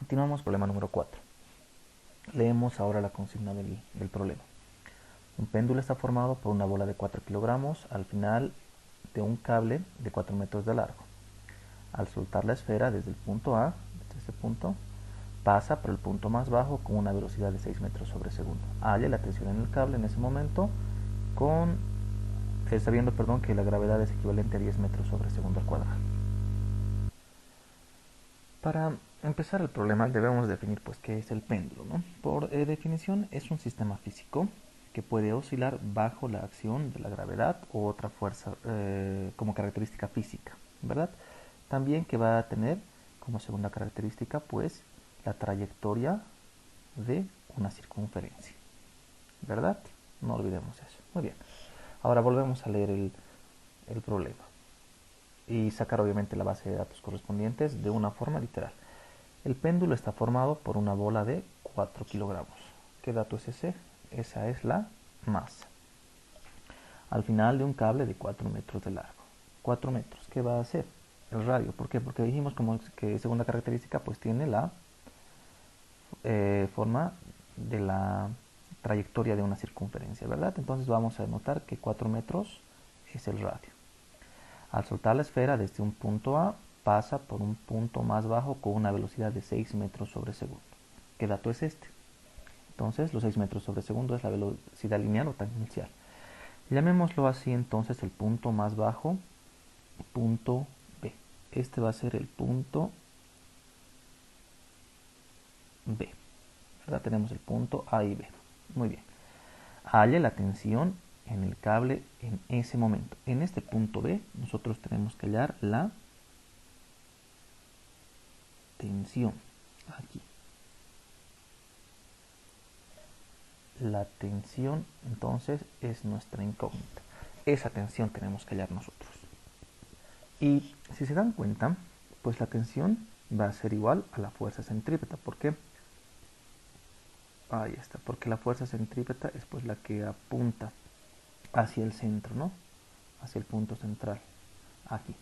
Continuamos, problema número 4. Leemos ahora la consigna del problema. Un péndulo está formado por una bola de 4 kilogramos al final de un cable de 4 metros de largo. Al soltar la esfera desde el punto A, desde este punto, pasa por el punto más bajo con una velocidad de 6 metros sobre segundo. Halle la tensión en el cable en ese momento sabiendo que la gravedad es equivalente a 10 metros sobre segundo al cuadrado. Para empezar el problema debemos definir qué es el péndulo, ¿no? Por definición es un sistema físico que puede oscilar bajo la acción de la gravedad o otra fuerza como característica física, ¿verdad? También que va a tener como segunda característica la trayectoria de una circunferencia, ¿verdad? No olvidemos eso. Muy bien. Ahora volvemos a leer el problema y sacar obviamente la base de datos correspondientes de una forma literal. El péndulo está formado por una bola de 4 kilogramos. ¿Qué dato es ese? Esa es la masa. Al final de un cable de 4 metros de largo. 4 metros. ¿Qué va a hacer? El radio. ¿Por qué? Porque dijimos que segunda característica tiene la forma de la trayectoria de una circunferencia, ¿verdad? Entonces vamos a notar que 4 metros es el radio. Al soltar la esfera desde un punto A, pasa por un punto más bajo con una velocidad de 6 metros sobre segundo. ¿Qué dato es este? Entonces, los 6 metros sobre segundo es la velocidad lineal o tangencial. Llamémoslo así entonces el punto más bajo, punto B. Este va a ser el punto B. ¿Verdad? Tenemos el punto A y B. Muy bien. Halle la tensión en el cable en ese momento. En este punto B nosotros tenemos que hallar la tensión. Aquí. La tensión entonces es nuestra incógnita. Esa tensión tenemos que hallar nosotros. Y si se dan cuenta, la tensión va a ser igual a la fuerza centrípeta. ¿Por qué? Ahí está, porque la fuerza centrípeta es la que apunta hacia el centro, ¿no? Hacia el punto central, aquí.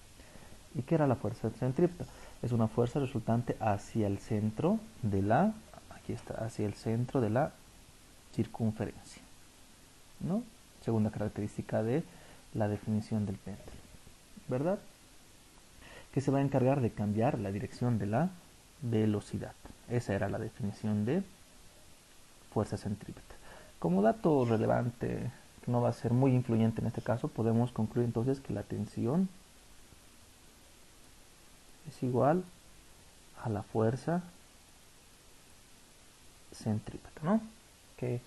¿Y qué era la fuerza centrípeta? Es una fuerza resultante hacia el centro de la, aquí está, hacia el centro de la circunferencia, ¿no? Segunda característica de la definición del péndulo, ¿verdad? Que se va a encargar de cambiar la dirección de la velocidad. Esa era la definición de fuerza centrípeta. Como dato relevante, que no va a ser muy influyente en este caso, podemos concluir entonces que la tensión es igual a la fuerza centrípeta, ¿no? Que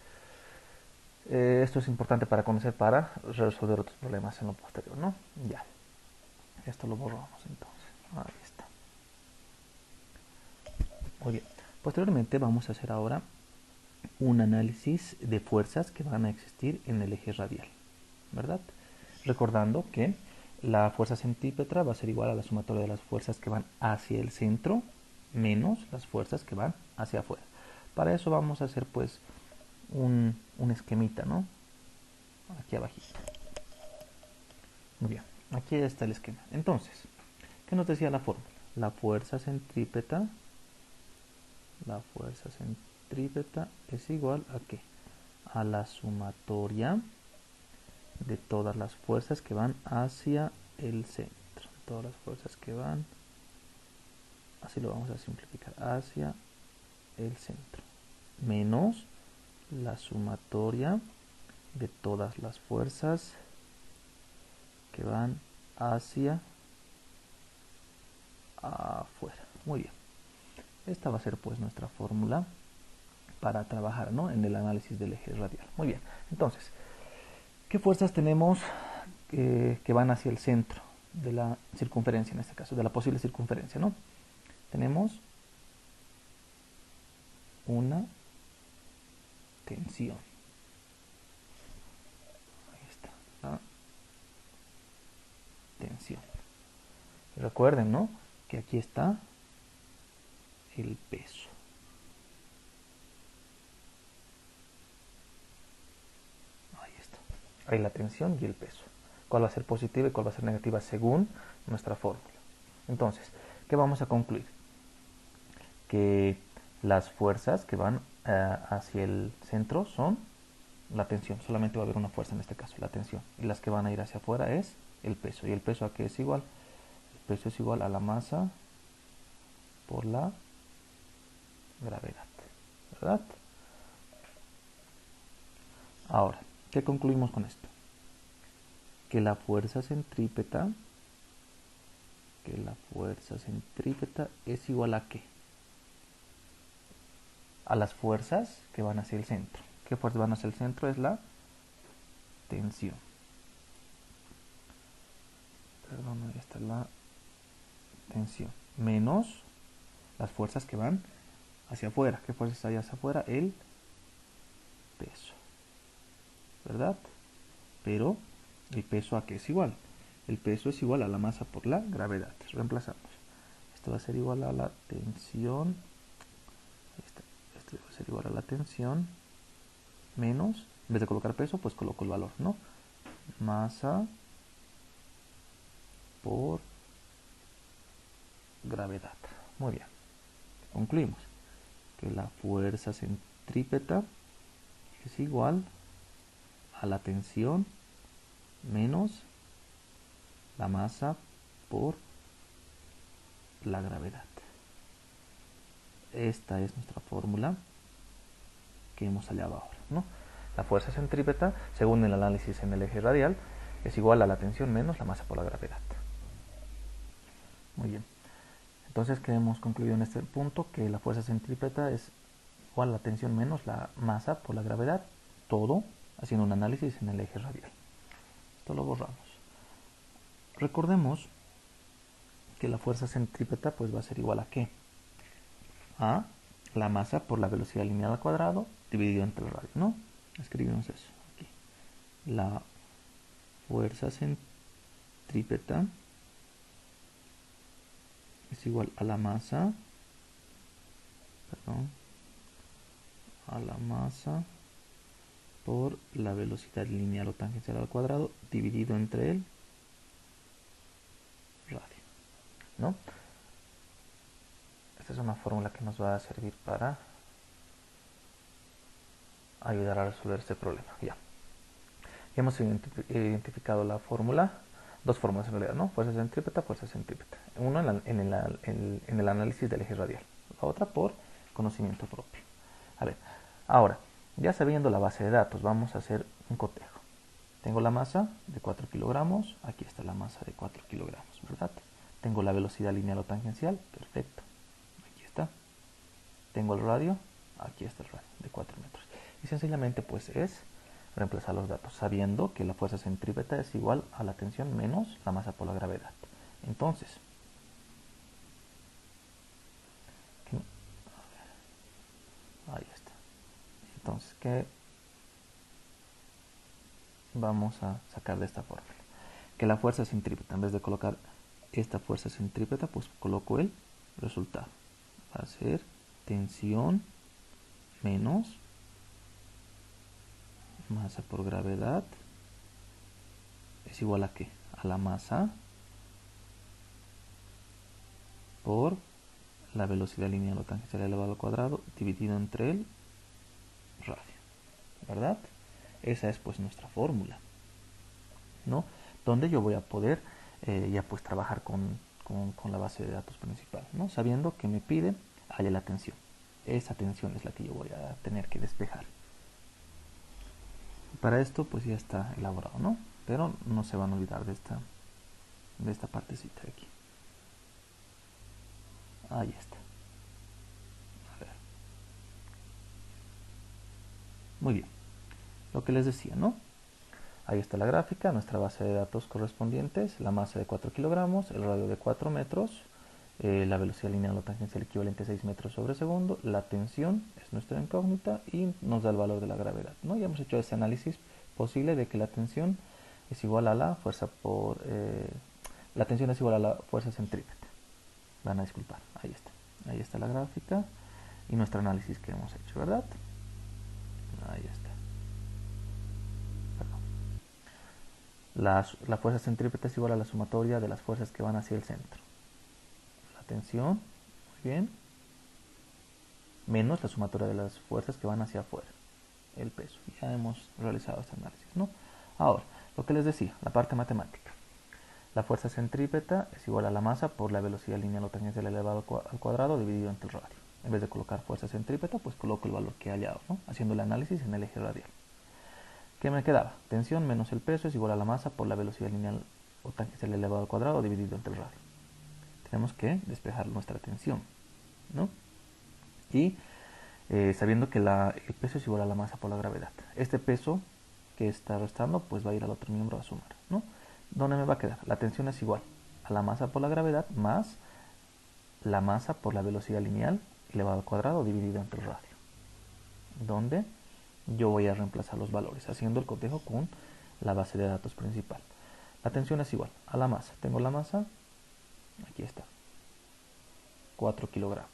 esto es importante para conocer para resolver otros problemas en lo posterior, ¿no? Ya. Esto lo borramos entonces. Ahí está. Muy bien. Posteriormente vamos a hacer ahora un análisis de fuerzas que van a existir en el eje radial, ¿verdad? Recordando que la fuerza centrípeta va a ser igual a la sumatoria de las fuerzas que van hacia el centro menos las fuerzas que van hacia afuera. Para eso vamos a hacer un esquemita, ¿no? Aquí abajito. Muy bien, aquí está el esquema. Entonces, ¿qué nos decía la fórmula? La fuerza centrípeta es igual a ¿qué? A la sumatoria de todas las fuerzas que van hacia el centro. Todas las fuerzas que van, así lo vamos a simplificar, hacia el centro. Menos la sumatoria de todas las fuerzas que van hacia afuera. Muy bien. Esta va a ser nuestra fórmula para trabajar, ¿no?, en el análisis del eje radial. Muy bien. Entonces, ¿qué fuerzas tenemos que van hacia el centro de la circunferencia, en este caso, de la posible circunferencia, ¿no? Tenemos una tensión. Ahí está, la tensión. Recuerden, ¿no?, que aquí está el peso. Ahí está. Ahí la tensión y el peso. ¿Cuál va a ser positiva y cuál va a ser negativa según nuestra fórmula? Entonces, ¿qué vamos a concluir? Que Las fuerzas que van hacia el centro son la tensión. Solamente va a haber una fuerza en este caso, la tensión. Y las que van a ir hacia afuera es el peso. ¿Y el peso a qué es igual? El peso es igual a la masa por la gravedad, ¿verdad? Ahora, ¿qué concluimos con esto? Que la fuerza centrípeta es igual a ¿qué? A las fuerzas que van hacia el centro. ¿Qué fuerzas van hacia el centro? Es la tensión. Perdón, ahí está la tensión. Menos las fuerzas que van hacia afuera. ¿Qué fuerzas hay hacia afuera? El peso, ¿verdad? Pero el peso a qué es igual. El peso es igual a la masa por la gravedad. Reemplazamos. Esto va a ser igual a la tensión. Esto va a ser igual a la tensión menos, en vez de colocar peso, pues coloco el valor, ¿no? Masa por gravedad. Muy bien. Concluimos que la fuerza centrípeta es igual a la tensión menos la masa por la gravedad. Esta es nuestra fórmula que hemos hallado ahora, ¿no? La fuerza centrípeta, según el análisis en el eje radial, es igual a la tensión menos la masa por la gravedad. Muy bien. Entonces, ¿qué hemos concluido en este punto? Que la fuerza centrípeta es igual a la tensión menos la masa por la gravedad, todo haciendo un análisis en el eje radial. Esto lo borramos. Recordemos que la fuerza centrípeta pues va a ser igual a ¿qué? A la masa por la velocidad lineal al cuadrado dividido entre el radio, ¿no? Escribimos eso aquí. La fuerza centrípeta es igual a la masa, a la masa por la velocidad lineal o tangencial al cuadrado dividido entre el radio, ¿no? Esta es una fórmula que nos va a servir para ayudar a resolver este problema. Ya hemos identificado la fórmula, dos fórmulas en realidad, ¿no? Fuerza centrípeta, fuerza centrípeta. Uno en el análisis del eje radial, la otra por conocimiento propio. A ver, ahora, ya sabiendo la base de datos, vamos a hacer un cotejo. Tengo la masa de 4 kilogramos, aquí está la masa de 4 kilogramos, ¿verdad? Tengo la velocidad lineal o tangencial, perfecto, aquí está. Tengo el radio, aquí está el radio, de 4 metros. Y sencillamente pues es reemplazar los datos, sabiendo que la fuerza centrípeta es igual a la tensión menos la masa por la gravedad. Entonces, ahí está. Entonces, ¿qué vamos a sacar de esta fórmula? Que la fuerza centrípeta, en vez de colocar esta fuerza centrípeta, pues coloco el resultado. Va a ser tensión menos masa por gravedad es igual a ¿qué? A la masa por la velocidad lineal o tangencial elevado al cuadrado dividido entre el radio, ¿verdad? Esa es pues nuestra fórmula, ¿no? Donde yo voy a poder ya pues trabajar con la base de datos principal, ¿no? Sabiendo que me pide haya la tensión. Esa tensión es la que yo voy a tener que despejar. Para esto pues ya está elaborado, ¿no? Pero no se van a olvidar de esta partecita de aquí. Ahí está. A ver. Muy bien. Lo que les decía, ¿no? Ahí está la gráfica, nuestra base de datos correspondientes, la masa de 4 kilogramos, el radio de 4 metros, la velocidad lineal o tangencial equivalente a 6 metros sobre segundo, la tensión es nuestra incógnita y nos da el valor de la gravedad, ¿no? Ya hemos hecho ese análisis posible de que la tensión es igual a la fuerza por... la tensión es igual a la fuerza centrípeta. Van a disculpar, ahí está la gráfica y nuestro análisis que hemos hecho, ¿verdad? Ahí está. La fuerza centrípeta es igual a la sumatoria de las fuerzas que van hacia el centro. La tensión, muy bien, menos la sumatoria de las fuerzas que van hacia afuera, el peso. Ya hemos realizado este análisis, ¿no? Ahora, lo que les decía, la parte matemática. La fuerza centrípeta es igual a la masa por la velocidad lineal o tangencial elevado al cuadrado dividido entre el radio. En vez de colocar fuerza centrípeta, pues coloco el valor que he hallado, ¿no? Haciendo el análisis en el eje radial. ¿Qué me quedaba? Tensión menos el peso es igual a la masa por la velocidad lineal o tangencial elevado al cuadrado dividido entre el radio. Tenemos que despejar nuestra tensión, ¿no? Y sabiendo que el peso es igual a la masa por la gravedad. Este peso que está restando, pues va a ir al otro miembro a sumar, ¿no? ¿Dónde me va a quedar? La tensión es igual a la masa por la gravedad más la masa por la velocidad lineal elevado al cuadrado dividido entre el radio. Donde yo voy a reemplazar los valores haciendo el cotejo con la base de datos principal. La tensión es igual a la masa. Tengo la masa, aquí está, 4 kilogramos.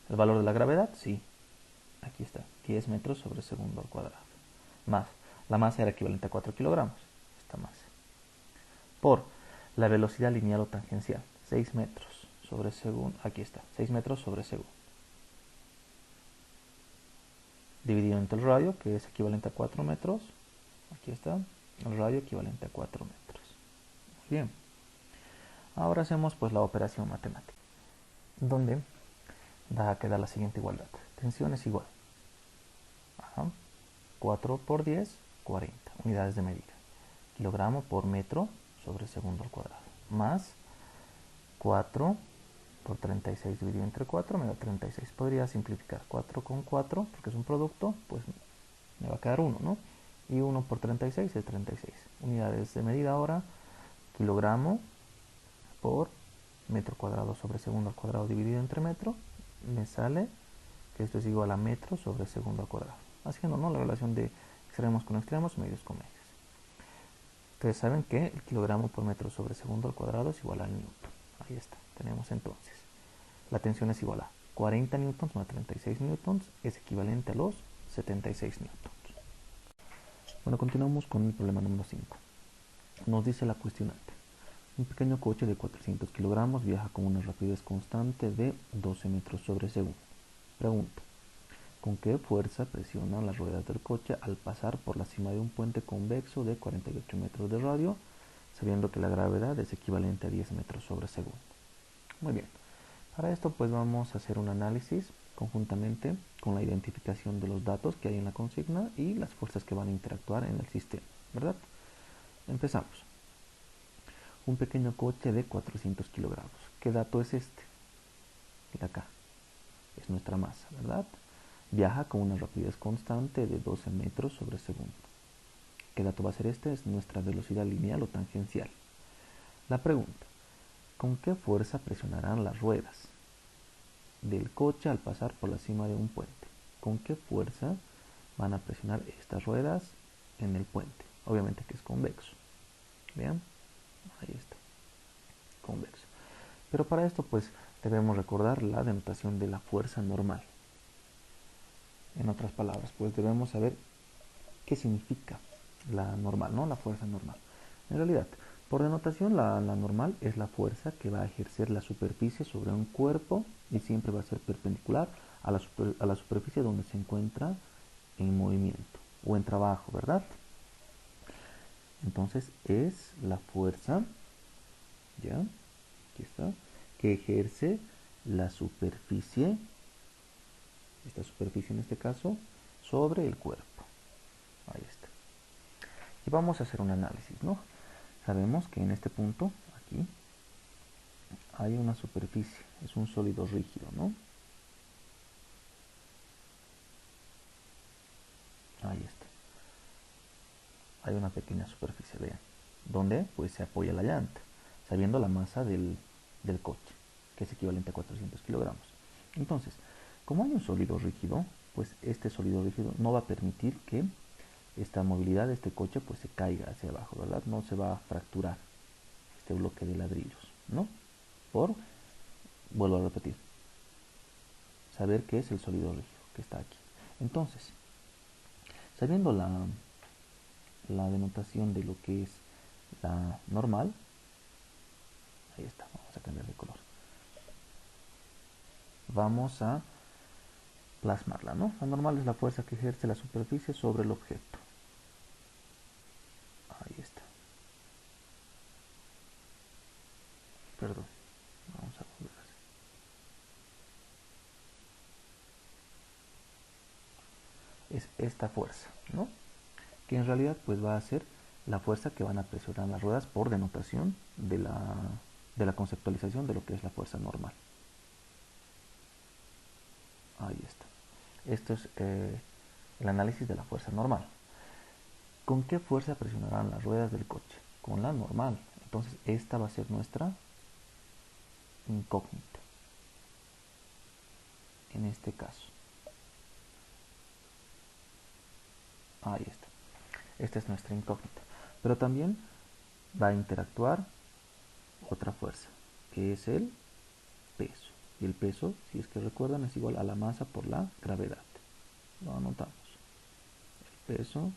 El valor de la gravedad, sí, aquí está, 10 metros sobre segundo al cuadrado. Más, la masa era equivalente a 4 kilogramos, esta masa. Por la velocidad lineal o tangencial, 6 metros sobre segundo, aquí está, 6 metros sobre segundo. Dividido entre el radio, que es equivalente a 4 metros, aquí está, el radio equivalente a 4 metros. Muy bien. Ahora hacemos pues la operación matemática, donde queda la siguiente igualdad. Tensión es igual a 4 por 10, 40 unidades de medida. Kilogramo por metro sobre segundo al cuadrado. Más 4 por 36 dividido entre 4 me da 36. Podría simplificar 4 con 4 porque es un producto, pues me va a quedar 1, ¿no? Y 1 por 36 es 36. Unidades de medida ahora, kilogramo por metro cuadrado sobre segundo al cuadrado dividido entre metro, me sale que esto es igual a metro sobre segundo al cuadrado. Haciendo, ¿no?, la relación de extremos con extremos, medios con medios. Ustedes saben que el kilogramo por metro sobre segundo al cuadrado es igual al newton. Ahí está. Tenemos entonces, la tensión es igual a 40 newtons más 36 newtons, es equivalente a los 76 newtons. Bueno, continuamos con el problema número 5. Nos dice la cuestionante. Un pequeño coche de 400 kilogramos viaja con una rapidez constante de 12 metros sobre segundo. Pregunta. ¿Con qué fuerza presionan las ruedas del coche al pasar por la cima de un puente convexo de 48 metros de radio, sabiendo que la gravedad es equivalente a 10 metros sobre segundo? Muy bien. Para esto pues vamos a hacer un análisis conjuntamente con la identificación de los datos que hay en la consigna y las fuerzas que van a interactuar en el sistema, ¿verdad? Empezamos. Un pequeño coche de 400 kilogramos. ¿Qué dato es este? El de acá. Es nuestra masa, ¿verdad? Viaja con una rapidez constante de 12 metros sobre segundo. ¿Qué dato va a ser este? Es nuestra velocidad lineal o tangencial. La pregunta. ¿Con qué fuerza presionarán las ruedas del coche al pasar por la cima de un puente? ¿Con qué fuerza van a presionar estas ruedas en el puente? Obviamente que es convexo. Vean, ahí está, convexo. Pero para esto pues debemos recordar la denotación de la fuerza normal. En otras palabras, pues debemos saber qué significa la normal, ¿no? La fuerza normal. En realidad, por denotación, la normal es la fuerza que va a ejercer la superficie sobre un cuerpo y siempre va a ser perpendicular a la superficie donde se encuentra en movimiento o en trabajo, ¿verdad? Entonces es la fuerza, ¿ya? Aquí está, que ejerce la superficie, esta superficie en este caso, sobre el cuerpo. Ahí está. Y vamos a hacer un análisis, ¿no? Sabemos que en este punto, aquí, hay una superficie, es un sólido rígido, ¿no? Ahí está. Hay una pequeña superficie, vean, donde pues se apoya la llanta, sabiendo la masa del coche, que es equivalente a 400 kilogramos. Entonces, como hay un sólido rígido, pues este sólido rígido no va a permitir que esta movilidad de este coche pues se caiga hacia abajo, ¿verdad? No se va a fracturar este bloque de ladrillos, ¿no? Vuelvo a repetir, saber qué es el sólido rígido que está aquí. Entonces, sabiendo la denotación de lo que es la normal, ahí está, vamos a cambiar de color. vamos a plasmarla, ¿no? La normal es la fuerza que ejerce la superficie sobre el objeto. Ahí está. Perdón. Vamos a volver a hacer. Es esta fuerza, ¿no? Que en realidad pues va a ser la fuerza que van a presionar las ruedas por denotación de la conceptualización de lo que es la fuerza normal. Ahí está. Esto es el análisis de la fuerza normal. ¿Con qué fuerza presionarán las ruedas del coche? Con la normal. Entonces esta va a ser nuestra incógnita. En este caso. Ahí está. Esta es nuestra incógnita. Pero también va a interactuar otra fuerza, que es el peso. Y el peso, si es que recuerdan, es igual a la masa por la gravedad. Lo anotamos. El peso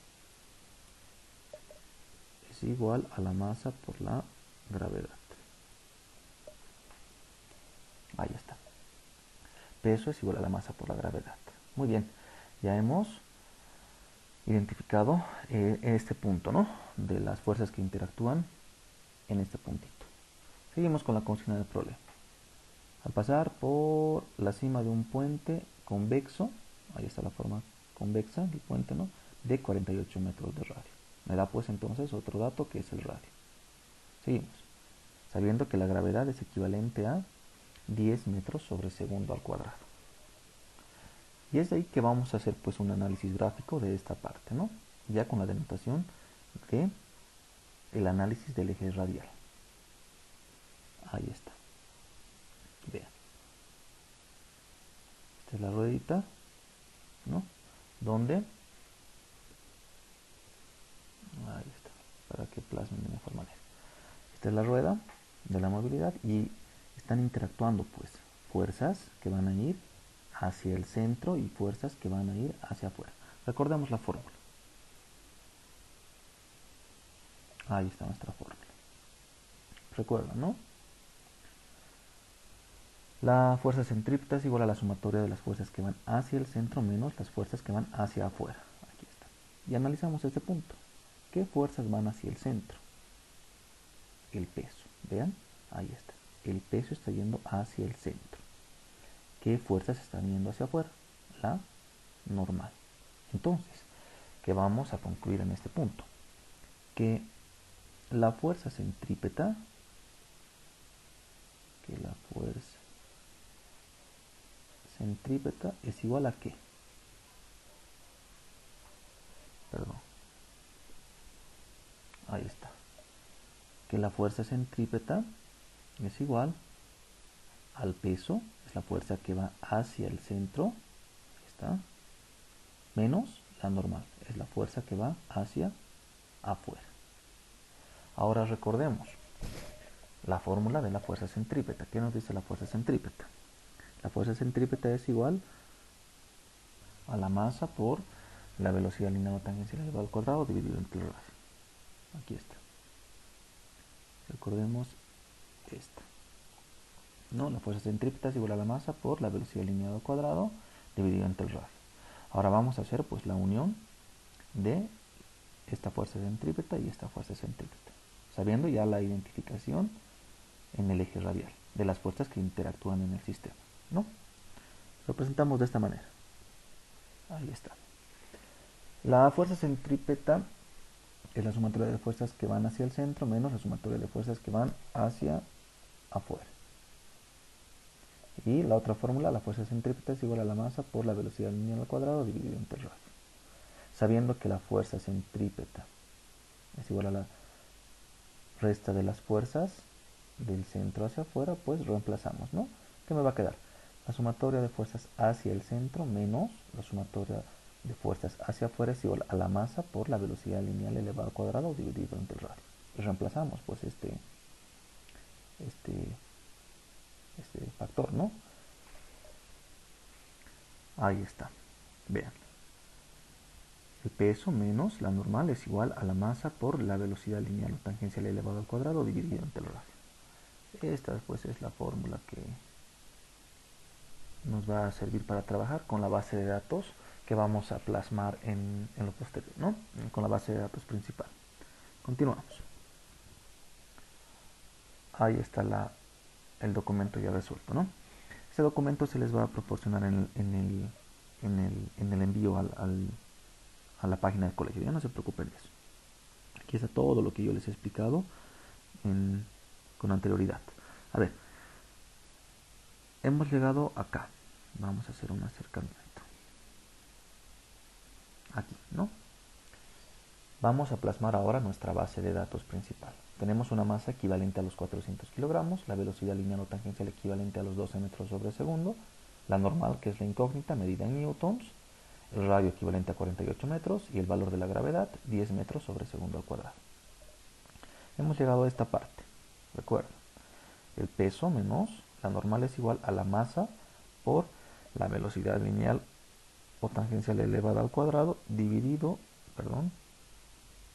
es igual a la masa por la gravedad. Ahí está. Peso es igual a la masa por la gravedad. Muy bien, ya hemos identificado este punto, ¿no? De las fuerzas que interactúan en este puntito. Seguimos con la consigna del problema. Al pasar por la cima de un puente convexo, ahí está la forma convexa del puente, ¿no? De 48 metros de radio. Me da pues entonces otro dato que es el radio. Seguimos. Sabiendo que la gravedad es equivalente a 10 metros sobre segundo al cuadrado. Y es de ahí que vamos a hacer pues un análisis gráfico de esta parte, ¿no? Ya con la denotación de el análisis del eje radial. Ahí está. Vean. Esta es la ruedita, ¿no? Donde, ahí está, para que plasmen de mejor manera. Esta es la rueda de la movilidad y están interactuando pues fuerzas que van a ir hacia el centro y fuerzas que van a ir hacia afuera. Recordemos la fórmula. Ahí está nuestra fórmula. Recuerdan, ¿no? La fuerza centrípeta es igual a la sumatoria de las fuerzas que van hacia el centro menos las fuerzas que van hacia afuera. Aquí está. Y analizamos este punto. ¿Qué fuerzas van hacia el centro? El peso. Vean, ahí está. El peso está yendo hacia el centro. ¿Qué fuerzas están yendo hacia afuera? La normal. Entonces, ¿qué vamos a concluir en este punto? Que la fuerza centrípeta, es igual a ¿qué? Perdón. Ahí está. Que la fuerza centrípeta es igual al peso, es la fuerza que va hacia el centro, ahí está, menos la normal, es la fuerza que va hacia afuera. Ahora recordemos la fórmula de la fuerza centrípeta. ¿Qué nos dice la fuerza centrípeta? La fuerza centrípeta es igual a la masa por la velocidad lineal o tangencial elevado al cuadrado dividido entre el radio. Aquí está. Recordemos esta. ¿No? La fuerza centrípeta es igual a la masa por la velocidad lineal al cuadrado dividido entre el radio. Ahora vamos a hacer pues la unión de esta fuerza centrípeta y esta fuerza centrípeta, sabiendo ya la identificación en el eje radial de las fuerzas que interactúan en el sistema, ¿no? Lo presentamos de esta manera. Ahí está. La fuerza centrípeta es la sumatoria de fuerzas que van hacia el centro menos la sumatoria de fuerzas que van hacia afuera. Y la otra fórmula, la fuerza centrípeta es igual a la masa por la velocidad lineal al cuadrado dividido entre el radio. Sabiendo que la fuerza centrípeta es igual a la resta de las fuerzas del centro hacia afuera, pues reemplazamos, ¿no? ¿Qué me va a quedar? La sumatoria de fuerzas hacia el centro menos la sumatoria de fuerzas hacia afuera es igual a la masa por la velocidad lineal elevado al cuadrado dividido entre el radio. Y reemplazamos pues este factor, ¿no? Ahí está. Vean. El peso menos la normal es igual a la masa por la velocidad lineal o tangencial elevado al cuadrado dividido entre el radio. Esta pues es la fórmula que nos va a servir para trabajar con la base de datos que vamos a plasmar en lo posterior, ¿no? Con la base de datos principal. Continuamos. Ahí está el documento ya resuelto, ¿no? Este documento se les va a proporcionar en el envío a la página del colegio. Ya no se preocupen de eso. Aquí está todo lo que yo les he explicado con anterioridad. A ver, hemos llegado acá. Vamos a hacer un acercamiento. Aquí, ¿no? Vamos a plasmar ahora nuestra base de datos principal. Tenemos una masa equivalente a los 400 kilogramos, la velocidad lineal o tangencial equivalente a los 12 metros sobre segundo, la normal, que es la incógnita, medida en newtons, el radio equivalente a 48 metros y el valor de la gravedad, 10 metros sobre segundo al cuadrado. Hemos llegado a esta parte. Recuerda, el peso menos la normal es igual a la masa por la velocidad lineal o tangencial elevada al cuadrado dividido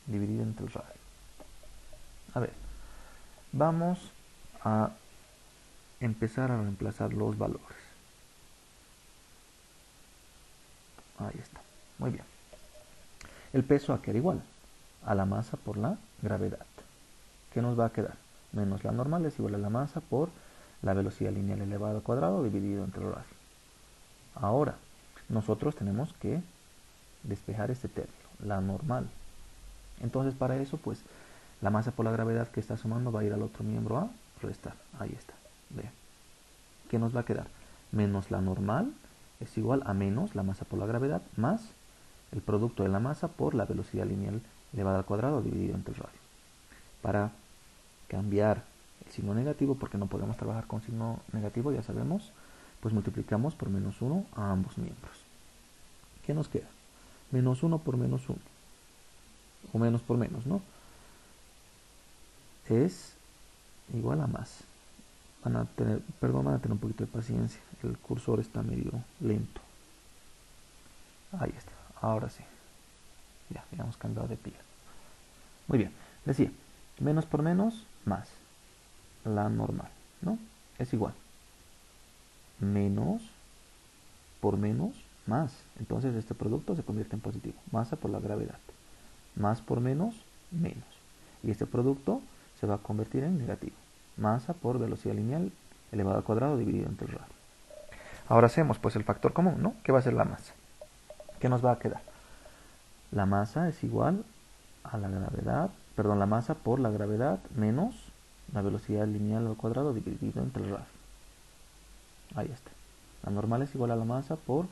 entre el radio. A ver, vamos a empezar a reemplazar los valores. Ahí está, muy bien. El peso va a quedar igual a la masa por la gravedad. ¿Qué nos va a quedar? Menos la normal es igual a la masa por la velocidad lineal elevada al cuadrado dividido entre el radio. Ahora, nosotros tenemos que despejar este término, la normal. Entonces, para eso, pues, la masa por la gravedad que está sumando va a ir al otro miembro a restar. Ahí está. Vean. ¿Qué nos va a quedar? Menos la normal es igual a menos la masa por la gravedad más el producto de la masa por la velocidad lineal elevada al cuadrado dividido entre el radio. Para cambiar el signo negativo, porque no podemos trabajar con signo negativo, ya sabemos, pues multiplicamos por menos 1 a ambos miembros. ¿Qué nos queda? Menos 1 por menos 1. O menos por menos, ¿no? Es igual a más. Van a tener un poquito de paciencia. El cursor está medio lento. Ahí está. Ahora sí. Ya hemos cambiado de pila. Muy bien. Decía, menos por menos, más. La normal, ¿no? Es igual. Menos por menos, más. Entonces este producto se convierte en positivo. Masa por la gravedad. Más por menos, menos. Y este producto se va a convertir en negativo. Masa por velocidad lineal elevado al cuadrado dividido entre el radio. Ahora hacemos pues el factor común, ¿no? ¿Qué va a ser la masa? ¿Qué nos va a quedar? La masa es igual a la gravedad, la masa por la gravedad menos la velocidad lineal al cuadrado dividido entre el radio. Ahí está. La normal es igual a la masa por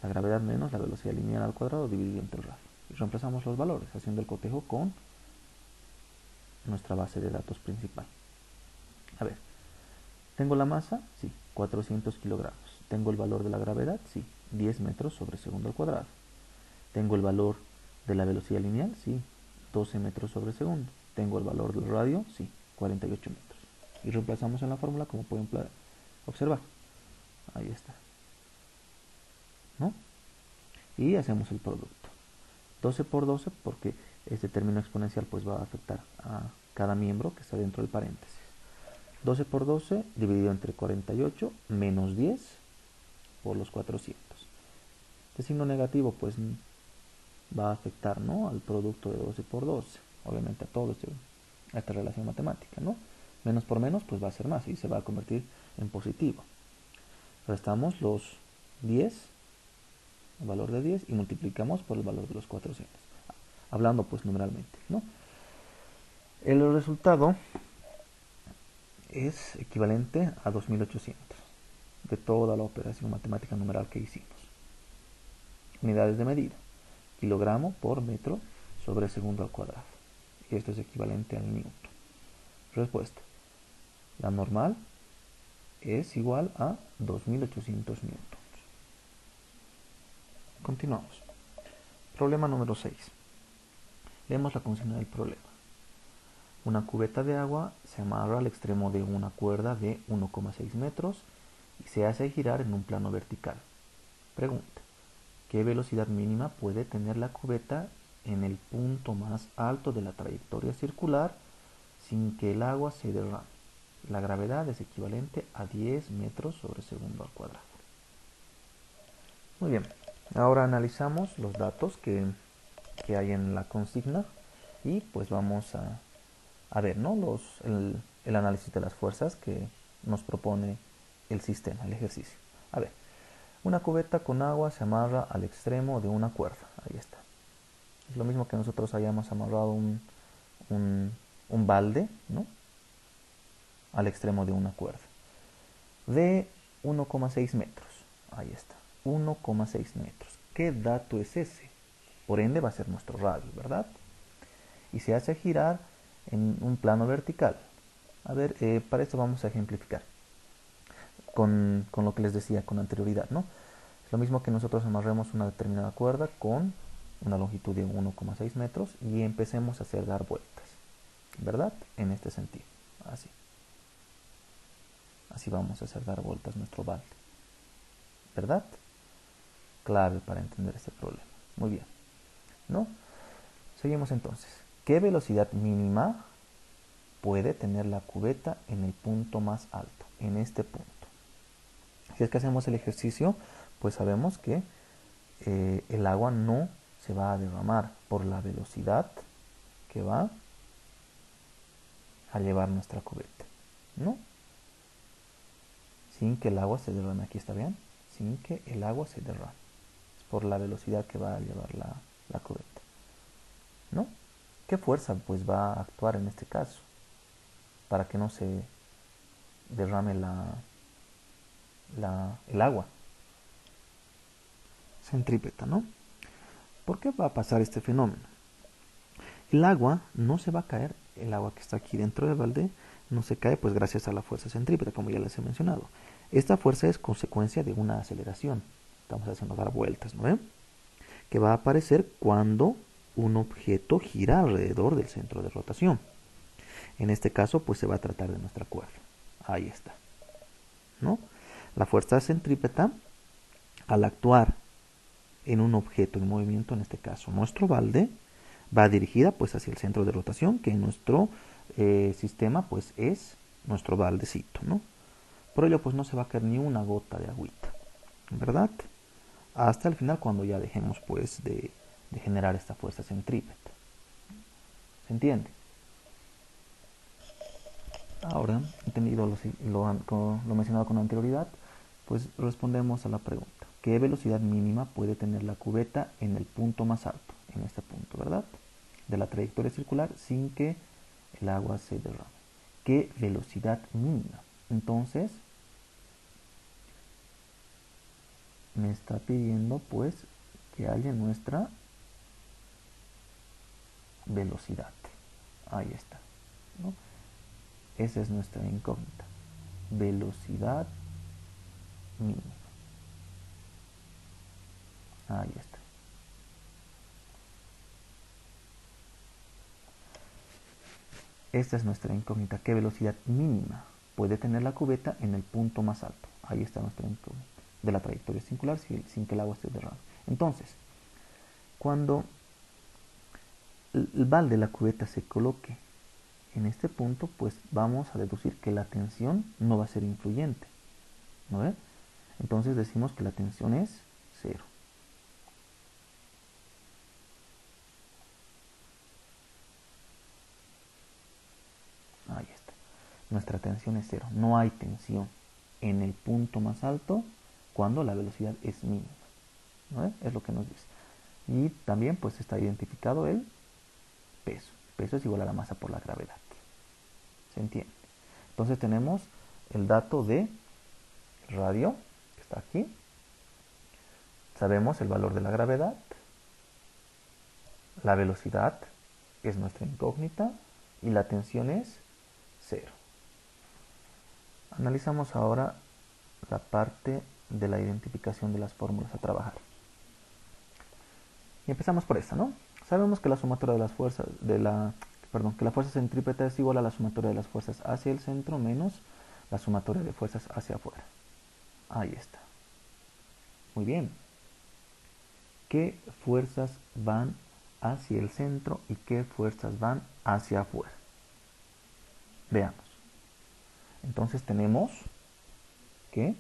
la gravedad menos la velocidad lineal al cuadrado dividido entre el radio. Y reemplazamos los valores haciendo el cotejo con nuestra base de datos principal. A ver, ¿tengo la masa? Sí, 400 kilogramos. ¿Tengo el valor de la gravedad? Sí, 10 metros sobre segundo al cuadrado. ¿Tengo el valor de la velocidad lineal? Sí, 12 metros sobre segundo. ¿Tengo el valor del radio? Sí, 48 metros. Y reemplazamos en la fórmula como pueden observar. Ahí está. ¿No? Y hacemos el producto. 12 por 12 porque este término exponencial pues va a afectar a cada miembro que está dentro del paréntesis. 12 por 12 dividido entre 48 menos 10 por los 400. Este signo negativo pues va a afectar, ¿no?, al producto de 12 por 12, obviamente a todo esta relación matemática, ¿no? Menos por menos pues va a ser más y se va a convertir en positivo. Restamos los 10, el valor de 10, y multiplicamos por el valor de los 400, hablando pues numeralmente, ¿no? El resultado es equivalente a 2800 de toda la operación matemática numeral que hicimos. Unidades de medida: kilogramo por metro sobre segundo al cuadrado. Y esto es equivalente al newton. Respuesta: la normal es igual a 2800 newtons. Continuamos. Problema número 6. Leemos la consigna del problema. Una cubeta de agua se amarra al extremo de una cuerda de 1,6 metros y se hace girar en un plano vertical. Pregunta: ¿qué velocidad mínima puede tener la cubeta en el punto más alto de la trayectoria circular sin que el agua se derrame? La gravedad es equivalente a 10 metros sobre segundo al cuadrado. Muy bien, ahora analizamos los datos que hay en la consigna y pues vamos a ver, ¿no? El análisis de las fuerzas que nos propone el sistema, el ejercicio. A ver, una cubeta con agua se amarra al extremo de una cuerda. Ahí está. Es lo mismo que nosotros hayamos amarrado un, un balde, ¿no? Al extremo de una cuerda. De 1,6 metros. Ahí está. 1,6 metros. ¿Qué dato es ese? Por ende va a ser nuestro radio, ¿verdad? Y se hace girar en un plano vertical. A ver, para esto vamos a ejemplificar con lo que les decía con anterioridad, ¿no? Es lo mismo que nosotros amarremos una determinada cuerda con una longitud de 1,6 metros y empecemos a hacer dar vueltas, ¿verdad? En este sentido, así. Así vamos a hacer dar vueltas nuestro balde, ¿verdad? Clave para entender este problema. Muy bien, ¿no? Seguimos entonces. ¿Qué velocidad mínima puede tener la cubeta en el punto más alto, en este punto? Si es que hacemos el ejercicio, pues sabemos que el agua no se va a derramar por la velocidad que va a llevar nuestra cubeta, ¿no? Sin que el agua se derrame, aquí está bien, sin que el agua se derrame, es por la velocidad que va a llevar la cubeta, ¿no? ¿Qué fuerza pues va a actuar en este caso para que no se derrame el agua? Centrípeta, ¿no? ¿Por qué va a pasar este fenómeno? El agua no se va a caer, el agua que está aquí dentro del balde no se cae pues gracias a la fuerza centrípeta, como ya les he mencionado. Esta fuerza es consecuencia de una aceleración. Estamos haciendo dar vueltas, ¿no ven? Que va a aparecer cuando un objeto gira alrededor del centro de rotación. En este caso pues se va a tratar de nuestra cuerda. Ahí está, ¿no? La fuerza centrípeta, al actuar en un objeto en movimiento, en este caso nuestro balde, va dirigida pues hacia el centro de rotación, que en nuestro sistema pues es nuestro baldecito, ¿no? Por ello pues no se va a caer ni una gota de agüita, ¿verdad? Hasta el final, cuando ya dejemos pues de generar esta fuerza centrípeta. ¿Se entiende? Ahora, entendido lo mencionado con anterioridad, pues respondemos a la pregunta. ¿Qué velocidad mínima puede tener la cubeta en el punto más alto? En este punto, ¿verdad? De la trayectoria circular sin que el agua se derrame. ¿Qué velocidad mínima? Entonces, me está pidiendo pues que haya nuestra velocidad. Ahí está, ¿no? Esa es nuestra incógnita. Velocidad mínima. Ahí está. Esta es nuestra incógnita. ¿Qué velocidad mínima puede tener la cubeta en el punto más alto? Ahí está nuestra incógnita. De la trayectoria circular sin que el agua esté derramada. Entonces, cuando el balde de la cubeta se coloque en este punto, pues vamos a deducir que la tensión no va a ser influyente, ¿no ve? Entonces decimos que la tensión es 0. Ahí está. Nuestra tensión es 0. No hay tensión en el punto más alto cuando la velocidad es mínima, ¿no ve? Es lo que nos dice. Y también pues está identificado el peso. El peso es igual a la masa por la gravedad. ¿Se entiende? Entonces tenemos el dato de radio, que está aquí. Sabemos el valor de la gravedad. La velocidad es nuestra incógnita y la tensión es 0. Analizamos ahora la parte de la identificación de las fórmulas a trabajar. Y empezamos por esta, ¿no? Sabemos que la sumatoria de las fuerzas que la fuerza centrípeta es igual a la sumatoria de las fuerzas hacia el centro menos la sumatoria de fuerzas hacia afuera. Ahí está. Muy bien. ¿Qué fuerzas van hacia el centro y qué fuerzas van hacia afuera? Veamos. Entonces tenemos que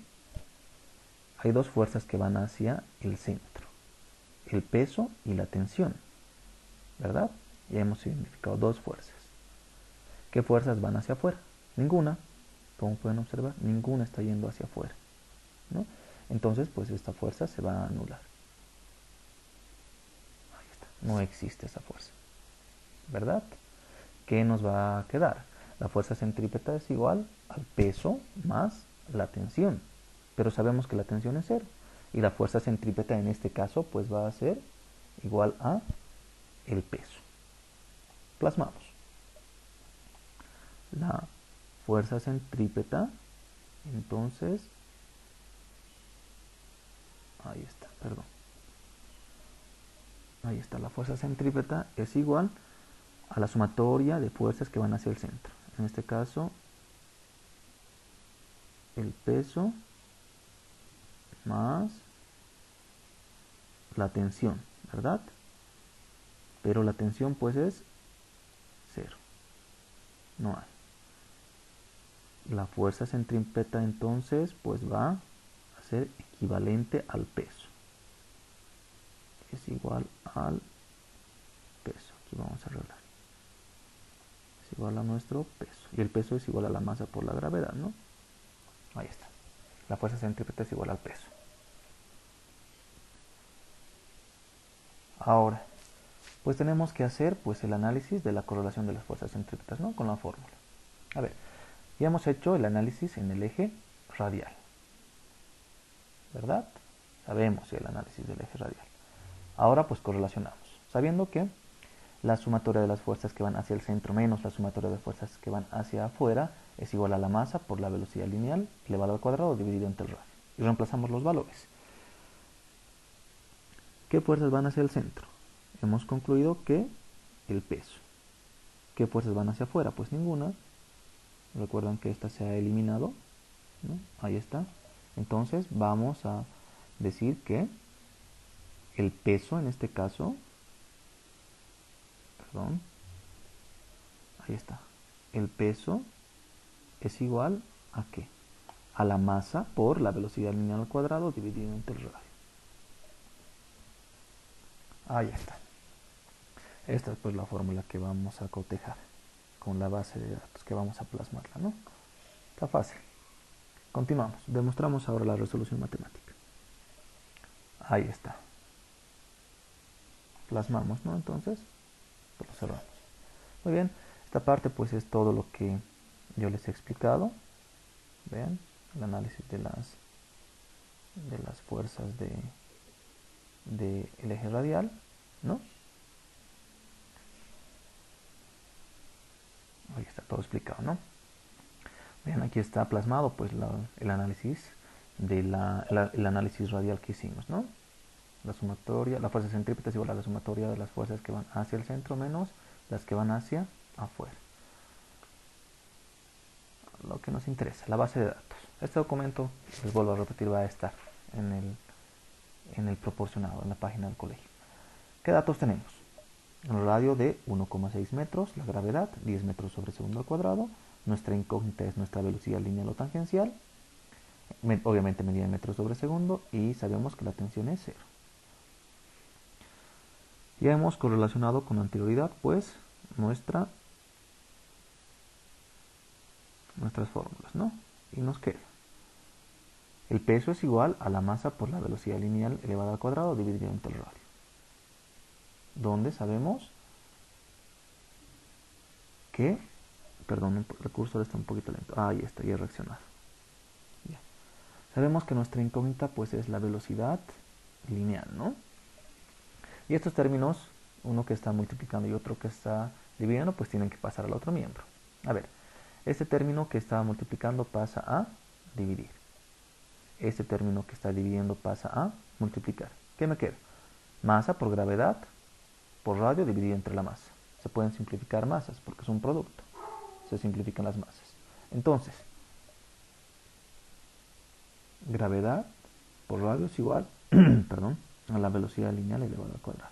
hay dos fuerzas que van hacia el centro, el peso y la tensión, ¿verdad? Ya hemos identificado dos fuerzas. ¿Qué fuerzas van hacia afuera? Ninguna. Como pueden observar, ninguna está yendo hacia afuera, ¿no? Entonces, pues esta fuerza se va a anular. Ahí está. No existe esa fuerza, ¿verdad? ¿Qué nos va a quedar? La fuerza centrípeta es igual al peso más la tensión. Pero sabemos que la tensión es cero. Y la fuerza centrípeta en este caso pues va a ser igual a el peso. Plasmamos. La fuerza centrípeta, entonces, ahí está, perdón. Ahí está, la fuerza centrípeta es igual a la sumatoria de fuerzas que van hacia el centro. En este caso, el peso más la tensión, ¿verdad? Pero la tensión pues es cero. No hay. La fuerza centrípeta entonces pues va a ser equivalente al peso. Es igual al peso. Aquí vamos a arreglar. Es igual a nuestro peso. Y el peso es igual a la masa por la gravedad, ¿no? Ahí está. La fuerza centrípeta es igual al peso. Ahora, pues tenemos que hacer pues el análisis de la correlación de las fuerzas centrípetas, ¿no? Con la fórmula. A ver, ya hemos hecho el análisis en el eje radial, ¿verdad? Sabemos el análisis del eje radial. Ahora pues correlacionamos, sabiendo que la sumatoria de las fuerzas que van hacia el centro menos la sumatoria de fuerzas que van hacia afuera es igual a la masa por la velocidad lineal elevado al cuadrado dividido entre el radio. Y reemplazamos los valores. ¿Qué fuerzas van hacia el centro? Hemos concluido que el peso. ¿Qué fuerzas van hacia afuera? Pues ninguna. Recuerdan que esta se ha eliminado, ¿no? Ahí está. Entonces vamos a decir que el peso en este caso, perdón, ahí está. El peso es igual a ¿qué? A la masa por la velocidad lineal al cuadrado dividido entre el radio. Ahí está. Esta es pues la fórmula que vamos a cotejar con la base de datos que vamos a plasmarla, ¿no? Está fácil. Continuamos. Demostramos ahora la resolución matemática. Ahí está. Plasmamos, ¿no? Entonces, pues lo cerramos. Muy bien. Esta parte pues es todo lo que yo les he explicado. Vean, el análisis de las fuerzas del eje radial, ¿no? Ahí está todo explicado, ¿no? Bien, aquí está plasmado pues el análisis el análisis radial que hicimos, ¿no? La sumatoria, la fuerza centrípeta es igual a la sumatoria de las fuerzas que van hacia el centro menos las que van hacia afuera. Lo que nos interesa, la base de datos. Este documento, les vuelvo a repetir, va a estar en el proporcionado, en la página del colegio. ¿Qué datos tenemos? Un radio de 1,6 metros, la gravedad, 10 metros sobre segundo al cuadrado. Nuestra incógnita es nuestra velocidad lineal o tangencial. Obviamente medida en metros sobre segundo y sabemos que la tensión es cero. Ya hemos correlacionado con anterioridad pues nuestras fórmulas, ¿no? Y nos queda el peso es igual a la masa por la velocidad lineal elevada al cuadrado dividido entre el radio, donde sabemos que, perdón, el cursor está un poquito lento, ahí está, ya he reaccionado. Ya. Sabemos que nuestra incógnita pues es la velocidad lineal, ¿no? Y estos términos, uno que está multiplicando y otro que está dividiendo, pues tienen que pasar al otro miembro. A ver, este término que está multiplicando pasa a dividir. Este término que está dividiendo pasa a multiplicar. ¿Qué me queda? Masa por gravedad por radio dividido entre la masa. Se pueden simplificar masas porque es un producto. Se simplifican las masas. Entonces, gravedad por radio es igual perdón, a la velocidad lineal elevada al cuadrado.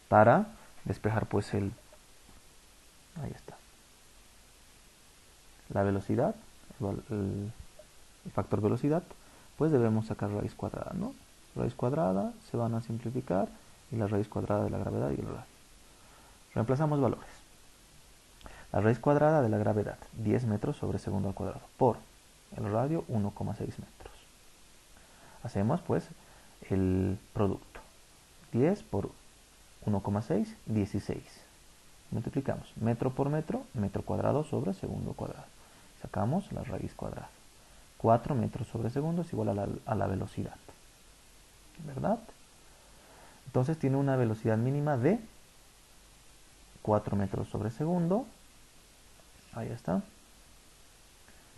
Para despejar pues ahí está. La velocidad, el factor velocidad, pues debemos sacar raíz cuadrada, ¿no? Raíz cuadrada se van a simplificar y la raíz cuadrada de la gravedad y el radio. Reemplazamos valores. La raíz cuadrada de la gravedad, 10 metros sobre segundo al cuadrado, por el radio, 1,6 metros. Hacemos pues el producto. 10 por 1,6, 16. Multiplicamos metro por metro, metro cuadrado sobre segundo cuadrado. Sacamos la raíz cuadrada. 4 metros sobre segundo es igual a la velocidad, ¿verdad? Entonces tiene una velocidad mínima de 4 metros sobre segundo. Ahí está.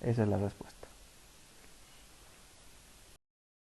Esa es la respuesta.